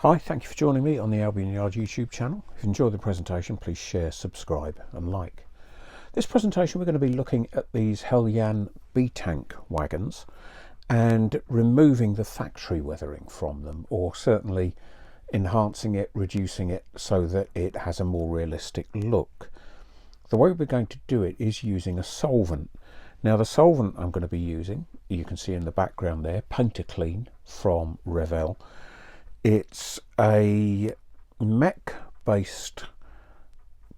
Hi, thank you for joining me on the Albion Yard YouTube channel. If you enjoyed the presentation, please share, subscribe and like. This presentation we're going to be looking at these Heljan B tank wagons and removing the factory weathering from them, or certainly enhancing it, reducing it so that it has a more realistic look. The way we're going to do it is using a solvent. Now the solvent I'm going to be using, you can see in the background there, Painter Clean from Revell. It's a mech based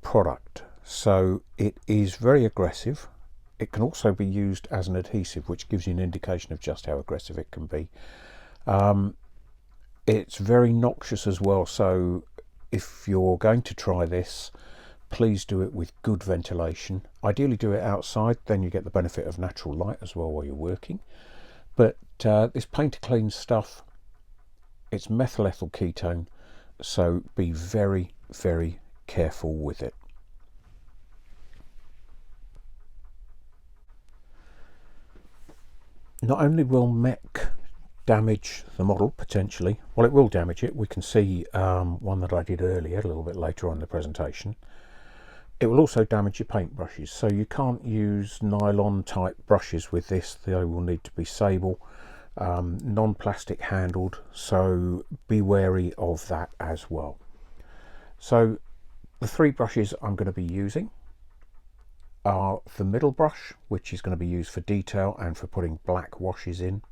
product, so it is very aggressive. It can also be used as an adhesive, which gives you an indication of just how aggressive it can be. It's very noxious as well, so if you're going to try this, please do it with good ventilation. Ideally do it outside, then you get the benefit of natural light as well while you're working. But this Painter Clean stuff, it's methyl ethyl ketone, so be very, very careful with it. Not only will mech damage the model potentially, well, it will damage it. We can see one that I did earlier, a little bit later on in the presentation. It will also damage your paint brushes, so you can't use nylon type brushes with this. They will need to be sable, non-plastic handled, so be wary of that as well. So the three brushes I'm going to be using are the middle brush, which is going to be used for detail and for putting black washes in.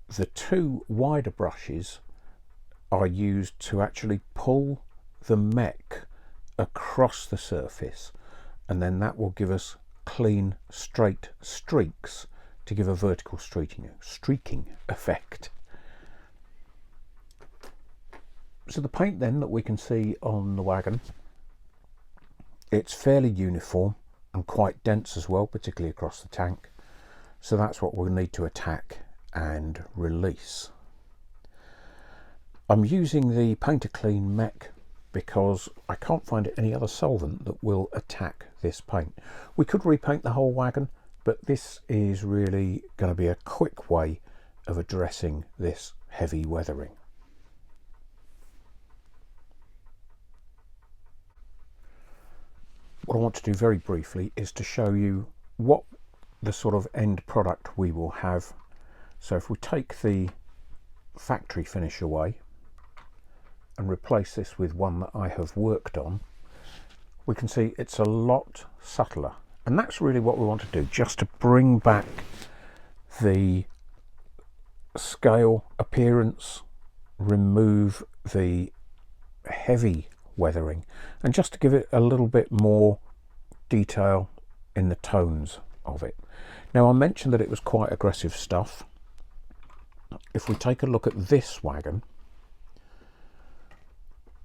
The two wider brushes are used to actually pull the mech across the surface, and then that will give us clean straight streaks to give a vertical streaking effect. So the paint then that we can see on the wagon, it's fairly uniform and quite dense as well, particularly across the tank. So that's what we'll need to attack and release. I'm using the Painter Clean mech because I can't find any other solvent that will attack this paint. We could repaint the whole wagon, but this is really going to be a quick way of addressing this heavy weathering. What I want to do very briefly is to show you what the sort of end product we will have. So if we take the factory finish away and replace this with one that I have worked on, we can see it's a lot subtler. And that's really what we want to do, just to bring back the scale appearance, remove the heavy weathering, and just to give it a little bit more detail in the tones of it. Now I mentioned that it was quite aggressive stuff. If we take a look at this wagon,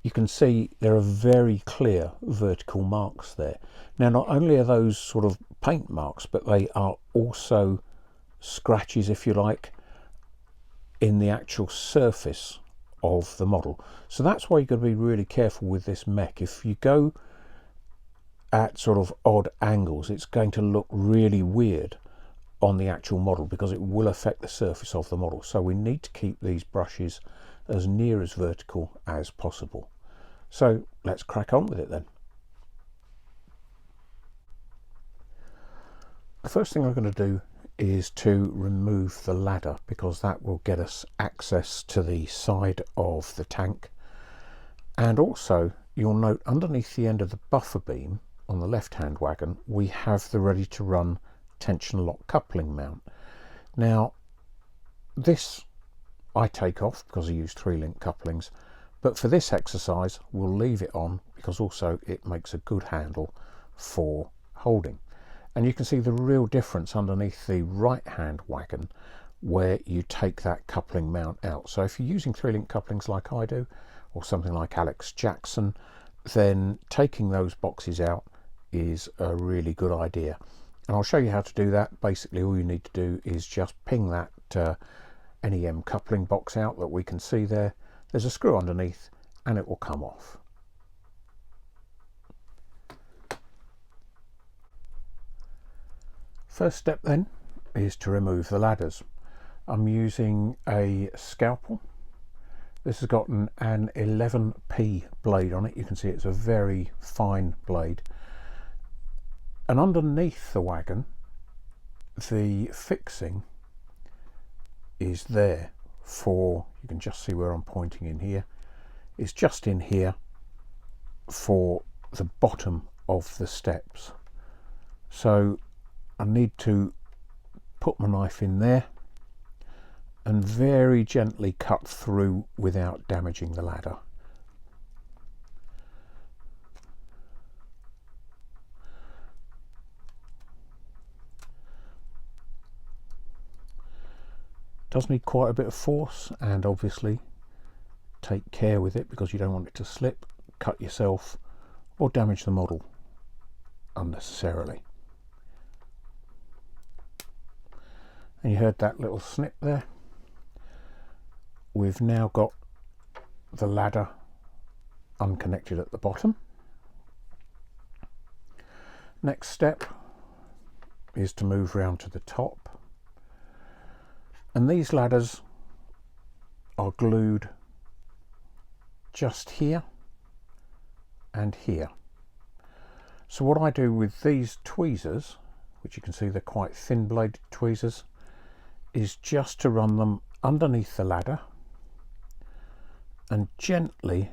you can see there are very clear vertical marks there. Now not only are those sort of paint marks, but they are also scratches, if you like, in the actual surface of the model. So that's why you've got to be really careful with this mech. If you go at sort of odd angles, it's going to look really weird on the actual model because it will affect the surface of the model. So we need to keep these brushes as near as vertical as possible. So let's crack on with it then. The first thing I'm going to do is to remove the ladder, because that will get us access to the side of the tank. And also you'll note underneath the end of the buffer beam on the left hand wagon we have the ready to run tension lock coupling mount. Now this I take off because I use 3-link couplings, but for this exercise we'll leave it on because also it makes a good handle for holding. And you can see the real difference underneath the right hand wagon where you take that coupling mount out. So if you're using 3-link couplings like I do, or something like Alex Jackson, then taking those boxes out is a really good idea. And I'll show you how to do that. Basically all you need to do is just ping that NEM coupling box out that we can see there. There's a screw underneath and it will come off. First step then is to remove the ladders. I'm using a scalpel This has got an 11p blade on it. You can see it's a very fine blade. And underneath the wagon, the fixing is there for, you can just see where I'm pointing in here, it's just in here for the bottom of the steps. So I need to put my knife in there and very gently cut through without damaging the ladder. Does need quite a bit of force, and obviously take care with it because you don't want it to slip, cut yourself or damage the model unnecessarily. And you heard that little snip there. We've now got the ladder unconnected at the bottom. Next step is to move round to the top, and these ladders are glued just here and here. So what I do with these tweezers, which you can see they're quite thin bladed tweezers, is just to run them underneath the ladder and gently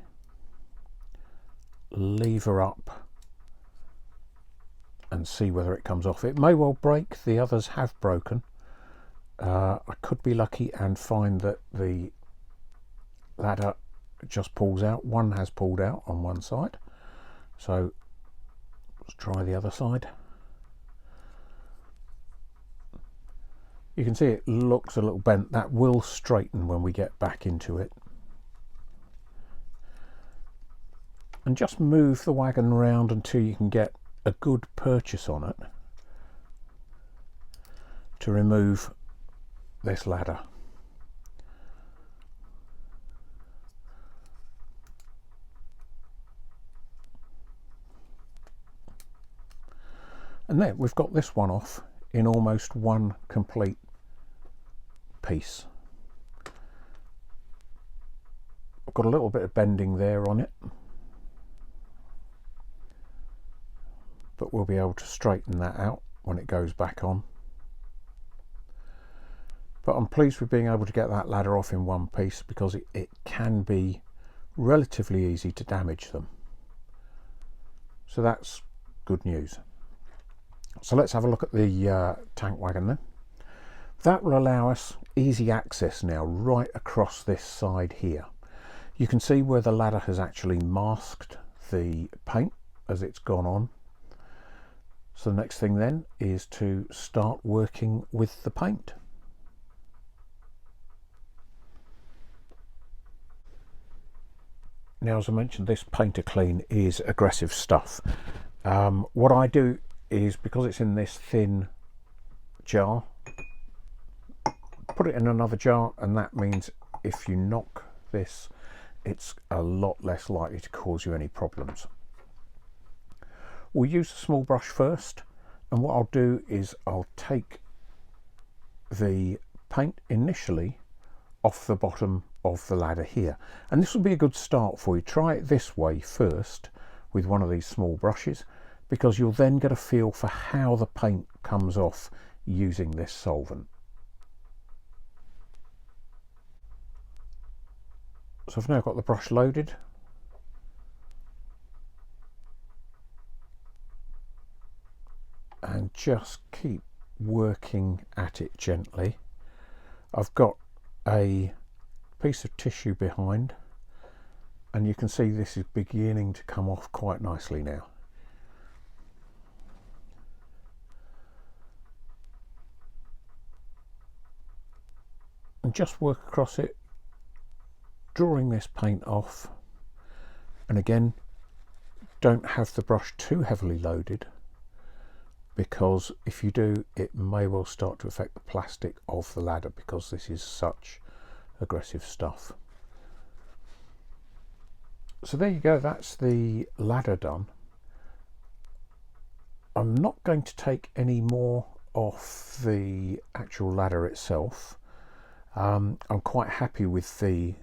lever up and see whether it comes off. It may well break, the others have broken. I could be lucky and find that the ladder just pulls out. One has pulled out on one side, so let's try the other side. You can see it looks a little bent. That will straighten when we get back into it. And just move the wagon around until you can get a good purchase on it to remove this ladder. And there, we've got this one off in almost one complete piece. I've got a little bit of bending there on it, but we'll be able to straighten that out when it goes back on. But I'm pleased with being able to get that ladder off in one piece because it can be relatively easy to damage them. So that's good news. So let's have a look at the tank wagon then. That will allow us easy access now right across this side here. You can see where the ladder has actually masked the paint as it's gone on. So the next thing then is to start working with the paint. Now, as I mentioned, this Painter Clean is aggressive stuff. What I do is, because it's in this thin jar, put it in another jar, and that means if you knock this, it's a lot less likely to cause you any problems. We'll use a small brush first, and what I'll do is I'll take the paint initially off the bottom of the ladder here, and this will be a good start for you. Try it this way first with one of these small brushes, because you'll then get a feel for how the paint comes off using this solvent. So I've now got the brush loaded, and just keep working at it gently. I've got a piece of tissue behind, and you can see this is beginning to come off quite nicely now. And just work across it, drawing this paint off. And again, don't have the brush too heavily loaded, because if you do, it may well start to affect the plastic of the ladder, because this is such aggressive stuff. So there you go, that's the ladder done. I'm not going to take any more off the actual ladder itself. I'm quite happy with the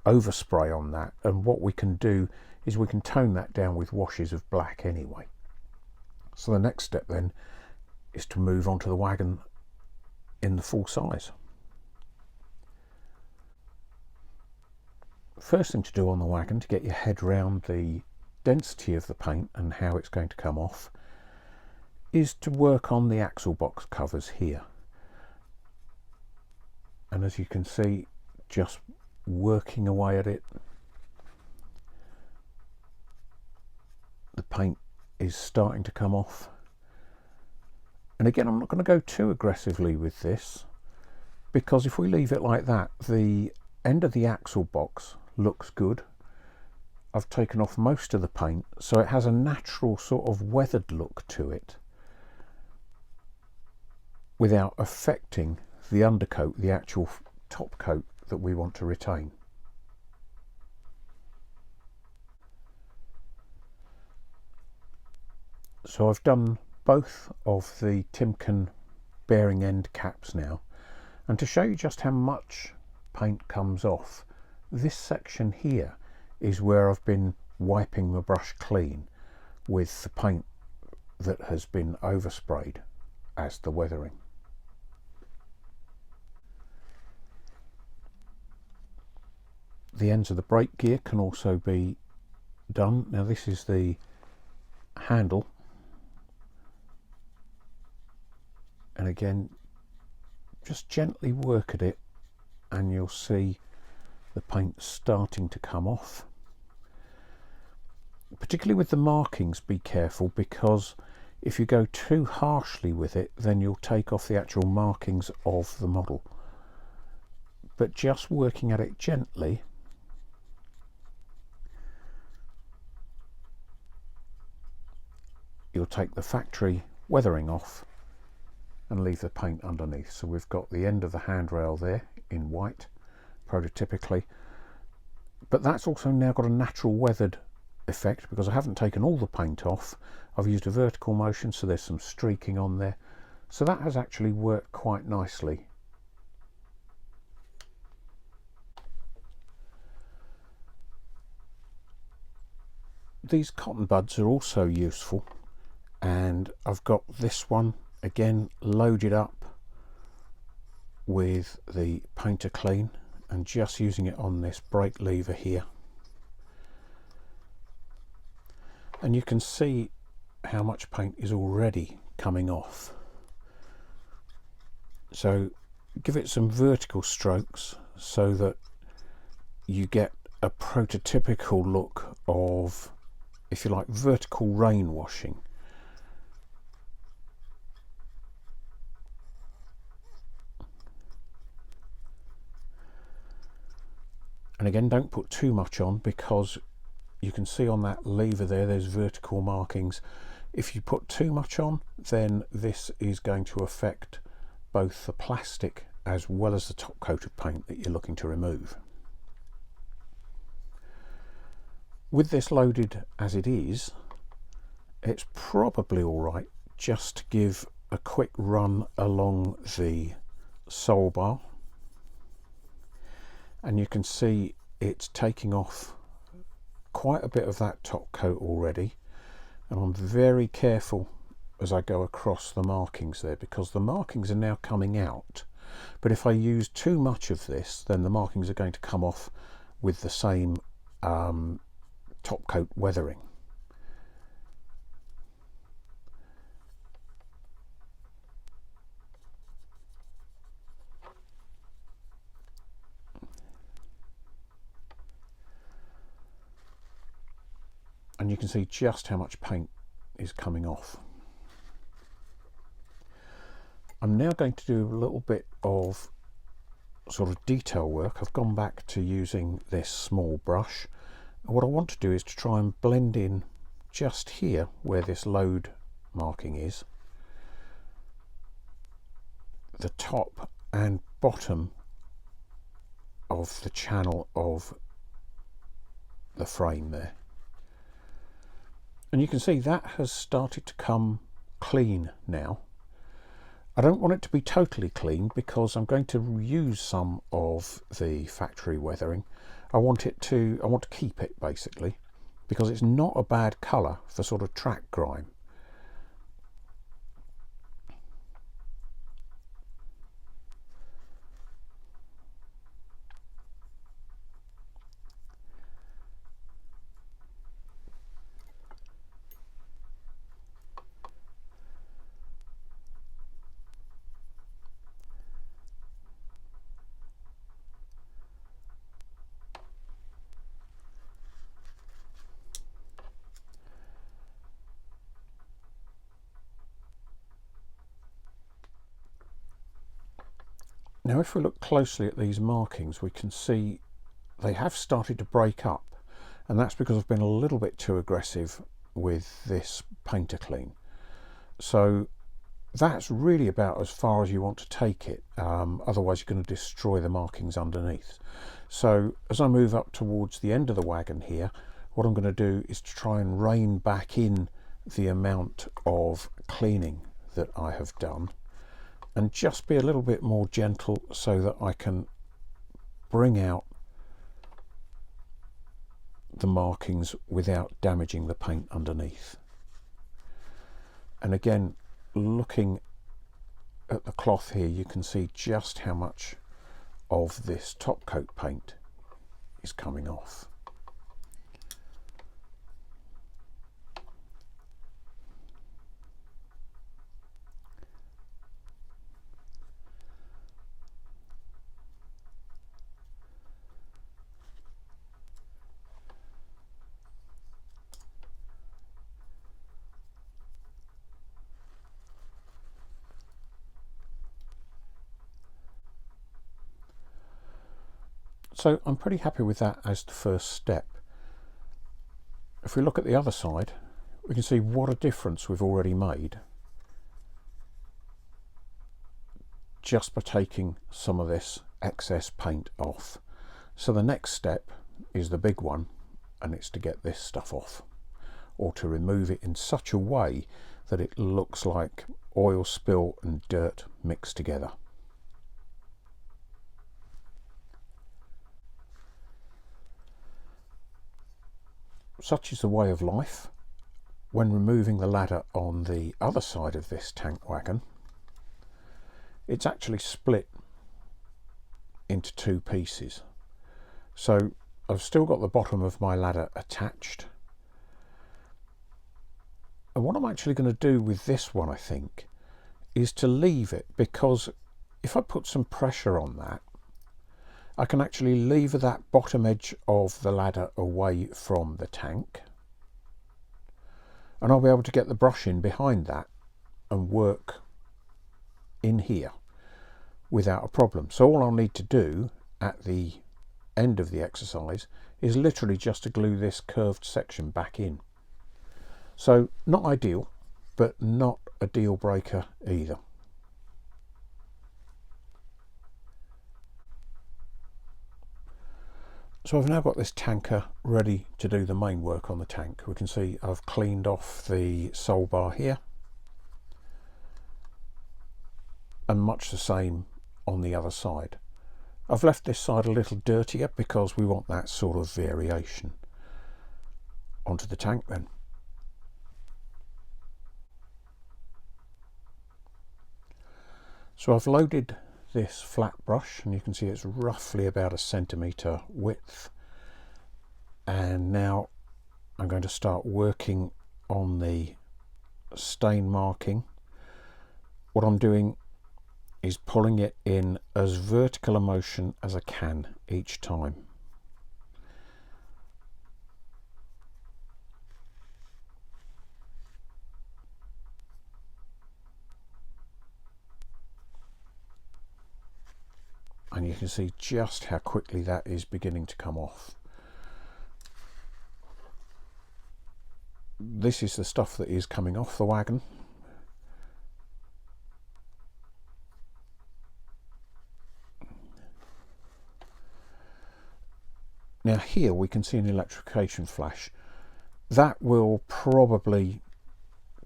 overspray on that, and what we can do is we can tone that down with washes of black anyway. So the next step then is to move on to the wagon in the full size. First thing to do on the wagon, to get your head round the density of the paint and how it's going to come off, is to work on the axle box covers here. And as you can see, just working away at it, the paint is starting to come off. And again, I'm not going to go too aggressively with this, because if we leave it like that, the end of the axle box looks good. I've taken off most of the paint, so it has a natural sort of weathered look to it without affecting the undercoat, the actual top coat that we want to retain. So I've done both of the Timken bearing end caps now, and to show you just how much paint comes off, this section here is where I've been wiping the brush clean with the paint that has been oversprayed as the weathering. The ends of the brake gear can also be done. Now this is the handle, and again, just gently work at it and you'll see the paint starting to come off. Particularly with the markings, be careful, because if you go too harshly with it, then you'll take off the actual markings of the model. But just working at it gently, you'll take the factory weathering off and leave the paint underneath. So we've got the end of the handrail there in white, prototypically, but that's also now got a natural weathered effect because I haven't taken all the paint off. I've used a vertical motion, so there's some streaking on there, so that has actually worked quite nicely. These cotton buds are also useful, and I've got this one again loaded up with the painter clean and just using it on this brake lever here, and you can see how much paint is already coming off. So give it some vertical strokes so that you get a prototypical look of, if you like, vertical rain washing. And again, don't put too much on, because you can see on that lever there, there's vertical markings. If you put too much on, then this is going to affect both the plastic as well as the top coat of paint that you're looking to remove. With this loaded as it is, it's probably all right just to give a quick run along the sole bar, and you can see it's taking off quite a bit of that top coat already, and I'm very careful as I go across the markings there, because the markings are now coming out, but if I use too much of this, then the markings are going to come off with the same top coat weathering. And you can see just how much paint is coming off. I'm now going to do a little bit of sort of detail work. I've gone back to using this small brush. And what I want to do is to try and blend in just here where this load marking is, the top and bottom of the channel of the frame there. And you can see that has started to come clean now. I don't want it to be totally clean because I'm going to use some of the factory weathering, I want to keep it basically, because it's not a bad colour for sort of track grime. Now if we look closely at these markings, we can see they have started to break up, and that's because I've been a little bit too aggressive with this painter clean. So that's really about as far as you want to take it, otherwise you're going to destroy the markings underneath. So as I move up towards the end of the wagon here, what I'm going to do is to try and rein back in the amount of cleaning that I have done, and just be a little bit more gentle so that I can bring out the markings without damaging the paint underneath. And again, looking at the cloth here, you can see just how much of this top coat paint is coming off. So I'm pretty happy with that as the first step. If we look at the other side, we can see what a difference we've already made just by taking some of this excess paint off. So the next step is the big one, and it's to get this stuff off, or to remove it in such a way that it looks like oil spill and dirt mixed together. Such is the way of life. When removing the ladder on the other side of this tank wagon, it's actually split into two pieces. So I've still got the bottom of my ladder attached, and what I'm actually going to do with this one, I think, is to leave it, because if I put some pressure on that, I can actually lever that bottom edge of the ladder away from the tank, and I'll be able to get the brush in behind that and work in here without a problem. So all I'll need to do at the end of the exercise is literally just to glue this curved section back in. So not ideal, but not a deal breaker either. So I've now got this tanker ready to do the main work on the tank. We can see I've cleaned off the sole bar here, and much the same on the other side. I've left this side a little dirtier because we want that sort of variation onto the tank then. So I've loaded this flat brush, and you can see it's roughly about 1 centimetre width, and now I'm going to start working on the stain marking. What I'm doing is pulling it in as vertical a motion as I can each time. And you can see just how quickly that is beginning to come off. This is the stuff that is coming off the wagon. Now here we can see an electrification flash. That will probably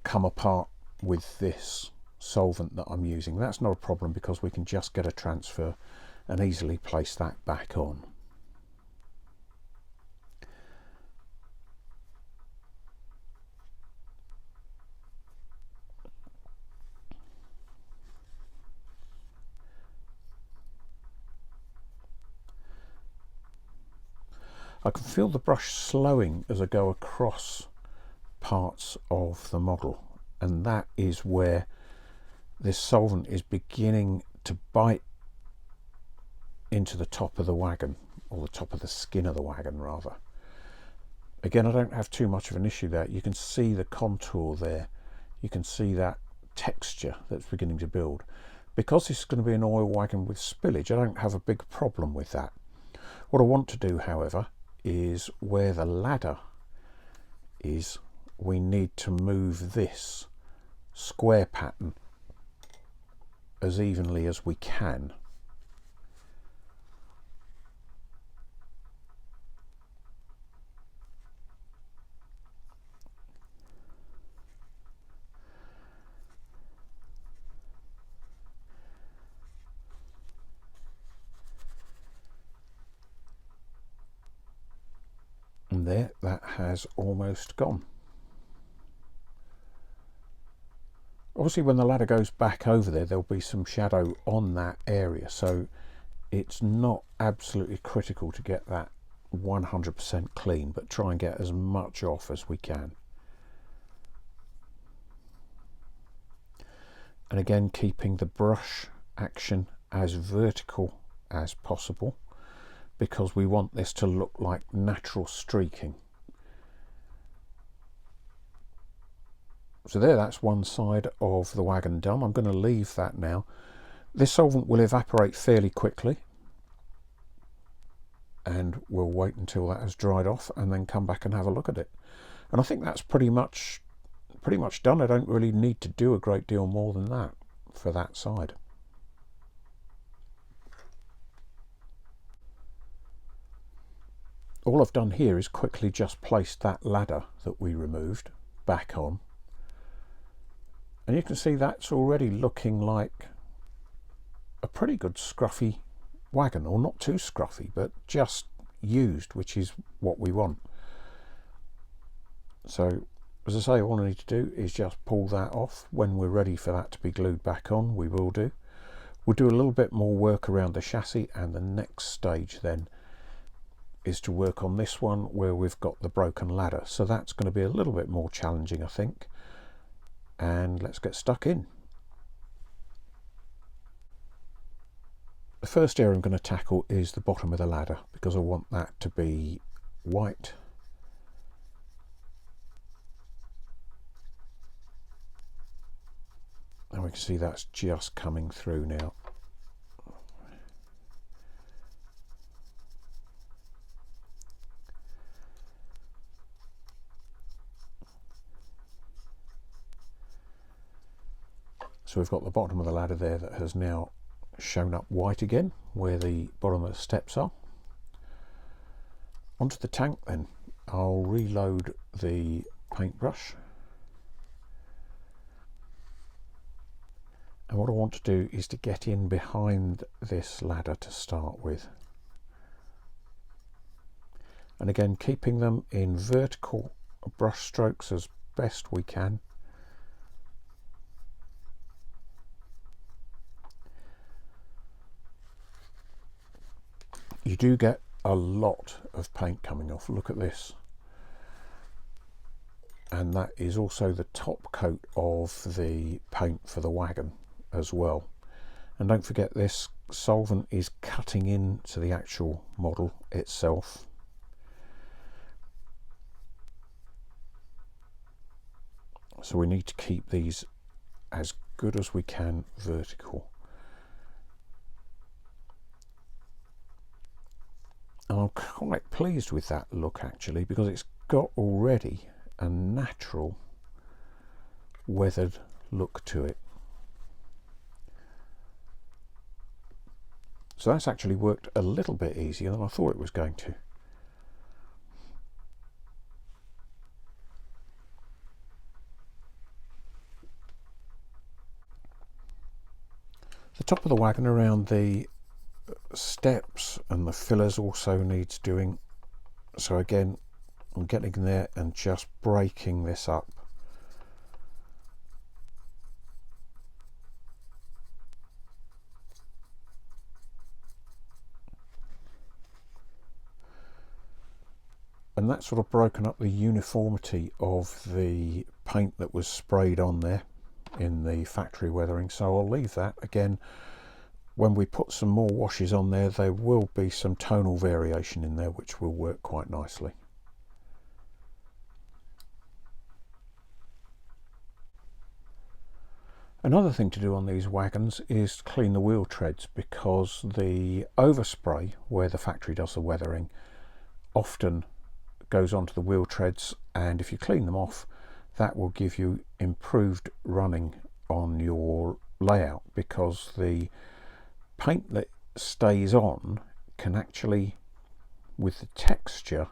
come apart with this solvent that I'm using. That's not a problem because we can just get a transfer and easily place that back on. I can feel the brush slowing as I go across parts of the model, and that is where this solvent is beginning to bite into the top of the wagon, or the top of the skin of the wagon rather. Again, I don't have too much of an issue there. You can see the contour there. You can see that texture that's beginning to build. Because this is going to be an oil wagon with spillage, I don't have a big problem with that. What I want to do, however, is where the ladder is, we need to move this square pattern as evenly as we can. And there, that has almost gone. Obviously when the ladder goes back over there, there'll be some shadow on that area, so it's not absolutely critical to get that 100% clean, but try and get as much off as we can. And again, keeping the brush action as vertical as possible, because we want this to look like natural streaking. So there, that's one side of the wagon done. I'm going to leave that now. This solvent will evaporate fairly quickly, and we'll wait until that has dried off and then come back and have a look at it. And I think that's pretty much done. I don't really need to do a great deal more than that for that side. All I've done here is quickly just placed that ladder that we removed back on, and you can see that's already looking like a pretty good scruffy wagon, or not too scruffy, but just used, which is what we want. So as I say, all I need to do is just pull that off. When we're ready for that to be glued back on, we will do. We'll do a little bit more work around the chassis, and the next stage then is to work on this one where we've got the broken ladder. So that's going to be a little bit more challenging, I think. And let's get stuck in. The first area I'm going to tackle is the bottom of the ladder, because I want that to be white. And we can see that's just coming through now. So we've got the bottom of the ladder there that has now shown up white again, where the bottom of the steps are. Onto the tank then. I'll reload the paintbrush. And what I want to do is to get in behind this ladder to start with. And again, keeping them in vertical brush strokes as best we can. You do get a lot of paint coming off. Look at this. And that is also the top coat of the paint for the wagon as well. And don't forget, this solvent is cutting into the actual model itself. So we need to keep these as good as we can vertical. And I'm quite pleased with that look actually, because it's got already a natural weathered look to it. So that's actually worked a little bit easier than I thought it was going to. The top of the wagon around the steps and the fillers also needs doing. So again, I'm getting in there and just breaking this up. and that's sort of broken up the uniformity of the paint that was sprayed on there in the factory weathering. So I'll leave that. Again, when we put some more washes on there, there will be some tonal variation in there which will work quite nicely. Another thing to do on these wagons is clean the wheel treads, because the overspray where the factory does the weathering often goes onto the wheel treads, and if you clean them off, that will give you improved running on your layout, because the paint that stays on can actually, with the texture,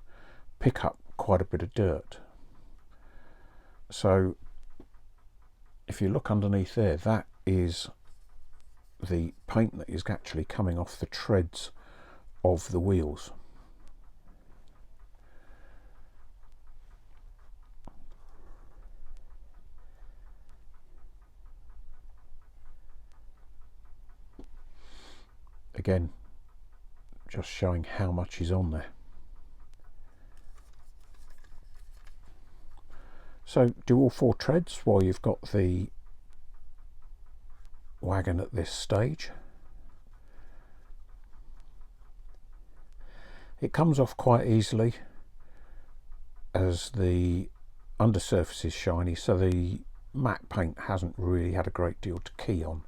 pick up quite a bit of dirt. So if you look underneath there, that is the paint that is actually coming off the treads of the wheels. Again, just showing how much is on there. So do all 4 treads while you've got the wagon at this stage. It comes off quite easily as the undersurface is shiny, so the matte paint hasn't really had a great deal to key on.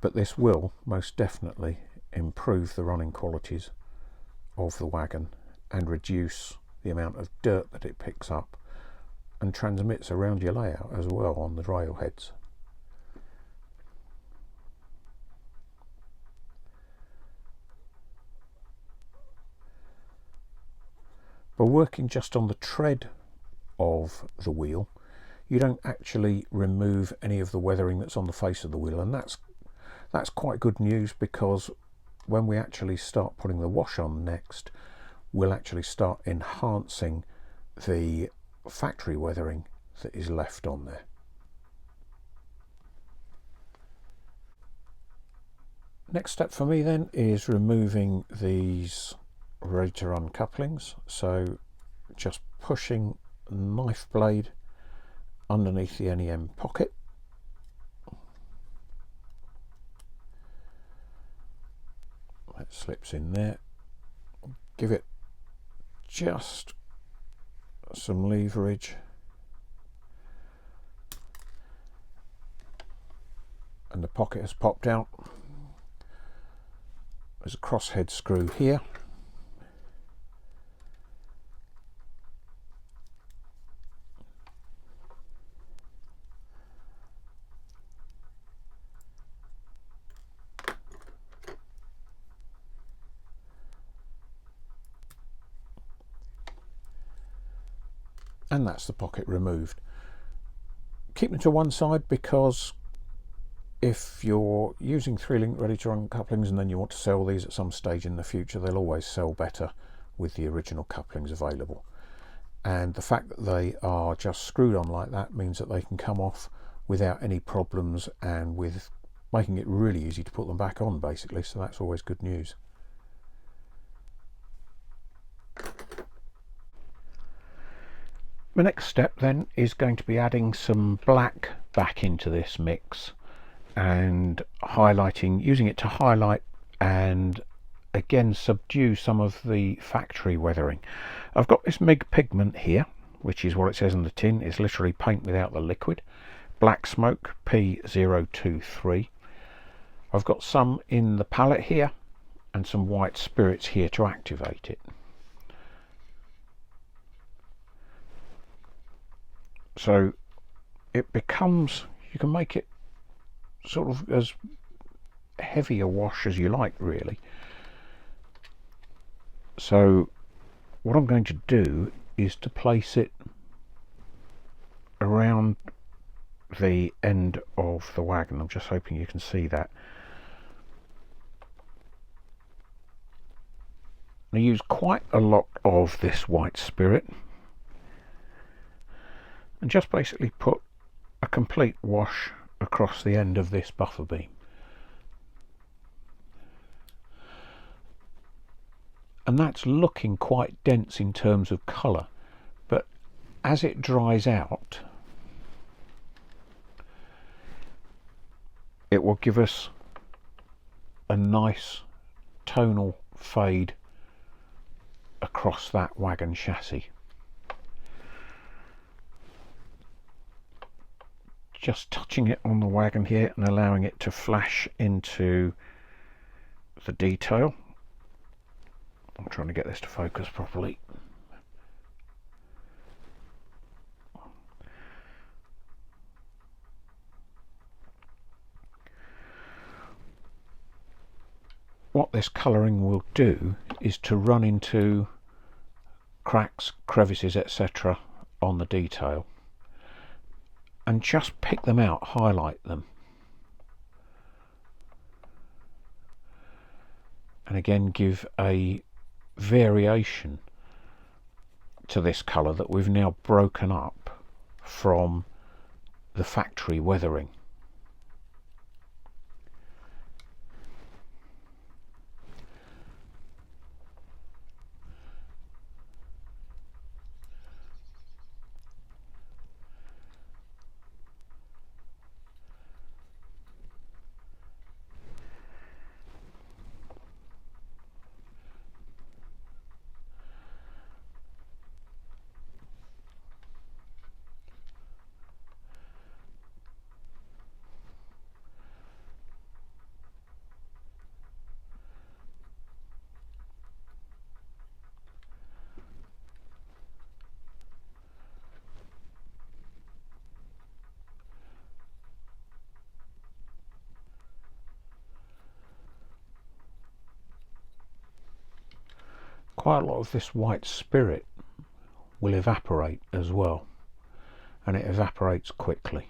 But this will most definitely improve the running qualities of the wagon and reduce the amount of dirt that it picks up and transmits around your layout as well on the rail heads. But working just on the tread of the wheel, you don't actually remove any of the weathering that's on the face of the wheel, and that's quite good news, because when we actually start putting the wash on next, we'll actually start enhancing the factory weathering that is left on there. Next step for me then is removing these ready to run couplings. So just pushing a knife blade underneath the NEM pocket. That slips in there. Give it just some leverage, and the pocket has popped out. There's a crosshead screw here. And that's the pocket removed. Keep them to one side, because if you're using 3-link ready to run couplings and then you want to sell these at some stage in the future, they'll always sell better with the original couplings available. And the fact that they are just screwed on like that means that they can come off without any problems, and with making it really easy to put them back on basically, so that's always good news. The next step then is going to be adding some black back into this mix and highlighting, using it to highlight and again subdue some of the factory weathering. I've got this MIG pigment here, which is what it says on the tin. It's literally paint without the liquid. Black Smoke P023. I've got some in the palette here and some white spirits here to activate it. So it becomes, you can make it sort of as heavy a wash as you like really. So what I'm going to do is to place it around the end of the wagon. I'm just hoping you can see that. I use quite a lot of this white spirit and just basically put a complete wash across the end of this buffer beam. and that's looking quite dense in terms of colour, but as it dries out it will give us a nice tonal fade across that wagon chassis. Just touching it on the wagon here and allowing it to flash into the detail. I'm trying to get this to focus properly. What this colouring will do is to run into cracks, crevices, etc. on the detail, and just pick them out, highlight them, and again give a variation to this colour that we've now broken up from the factory weathering. Quite a lot of this white spirit will evaporate as well, and it evaporates quickly.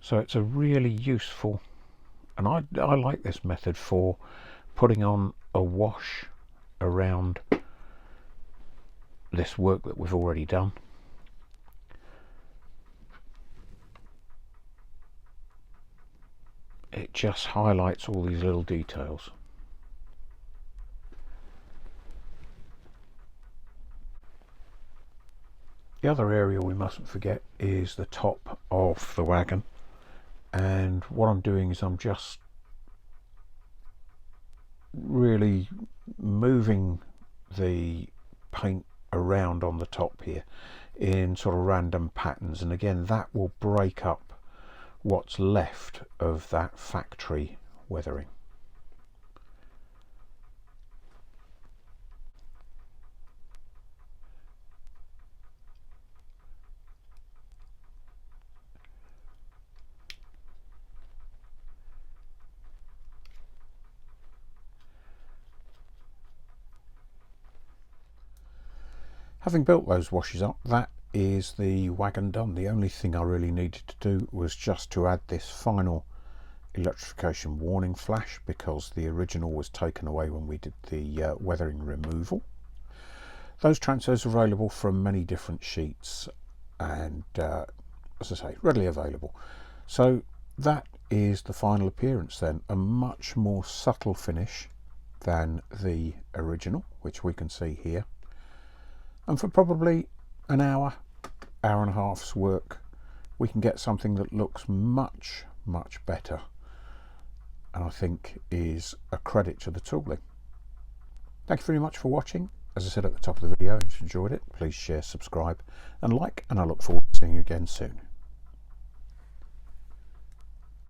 So it's a really useful, and I like this method for putting on a wash around this work that we've already done. It just highlights all these little details. The other area we mustn't forget is the top of the wagon, and what I'm doing is I'm just really moving the paint around on the top here in sort of random patterns, and again that will break up what's left of that factory weathering. Having built those washes up, that is the wagon done. The only thing I really needed to do was just to add this final electrification warning flash, because the original was taken away when we did the weathering removal. Those transfers are available from many different sheets and as I say, readily available. So that is the final appearance then, a much more subtle finish than the original, which we can see here. And for probably an hour, hour and a half's work, we can get something that looks much, much better, and I think is a credit to the tooling. Thank you very much for watching. As I said at the top of the video, if you enjoyed it, please share, subscribe and like, and I look forward to seeing you again soon.